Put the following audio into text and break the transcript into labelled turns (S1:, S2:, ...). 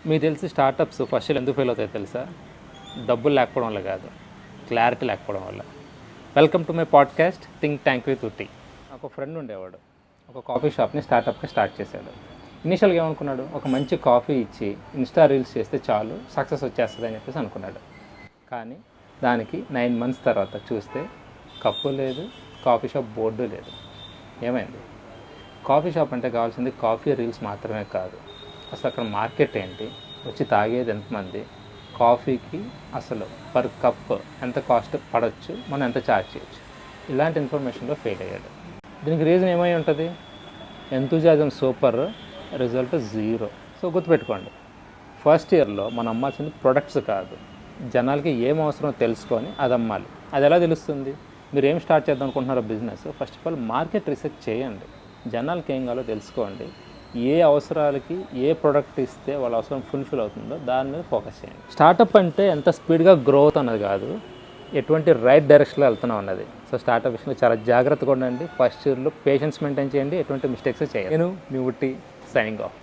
S1: మీకు తెలిసి startups first ఎందుకు ఫెయిల్ అవుతాయో తెలుసా? డబ్బులు లేకపోవడం వల్ల కాదు, క్లారిటీ లేకపోవడం వల్ల. Welcome to my podcast think tank with ఉట్టి. నాకు ఫ్రెండ్ ఉండేవాడు, ఒక కాఫీ షాప్ని స్టార్ట్ చేశాడు. ఇనీషియల్గా ఏమనుకున్నాడు, ఒక మంచి కాఫీ ఇచ్చి ఇన్స్టా రీల్స్ చేస్తే చాలు సక్సెస్ వచ్చేస్తుంది అని చెప్పేసి అనుకున్నాడు. కానీ దానికి 9 months తర్వాత చూస్తే కప్పు లేదు, కాఫీ షాప్ బోర్డు లేదు. ఏమైంది? కాఫీ షాప్ అంటే కావాల్సింది కాఫీ రీల్స్ మాత్రమే కాదు, అసలు అక్కడ మార్కెట్ ఏంటి, వచ్చి తాగేది ఎంతమంది, కాఫీకి అసలు పర్ కప్ ఎంత కాస్ట్ పడవచ్చు, మనం ఎంత ఛార్జ్ చేయొచ్చు, ఇలాంటి ఇన్ఫర్మేషన్లో ఫెయిల్ అయ్యాడు. దీనికి రీజన్ ఏమై ఉంటుంది? Enthusiasm super, result zero. So గుర్తుపెట్టుకోండి, ఫస్ట్ ఇయర్లో మనం అమ్మాల్సింది ప్రొడక్ట్స్ కాదు, జనాలకి ఏం అవసరమో తెలుసుకొని అది అమ్మాలి. అది ఎలా తెలుస్తుంది? మీరు ఏం స్టార్ట్ చేద్దాం అనుకుంటున్నారో business, first of all market research చేయండి, జనాలకి ఏం కావాలో తెలుసుకోండి, ఏ అవసరాలకి ఏ ప్రోడక్ట్ ఇస్తే వాళ్ళ అవసరం ఫుల్ఫిల్ అవుతుందో దాని మీద ఫోకస్ చేయండి. స్టార్టప్ అంటే ఎంత స్పీడ్గా గ్రోత్ అన్నది కాదు, ఎటువంటి రైట్ డైరెక్షన్లో వెళ్తున్నాం అన్నది. సో స్టార్టప్ విషయంలో చాలా జాగ్రత్తగా ఉండండి. ఫస్ట్ ఇయర్లో పేషెన్స్ మెయింటైన్ చేయండి, ఎటువంటి మిస్టేక్స్ చేయండి. నేను మీ ఉట్టి సైనింగ్ ఆఫ్.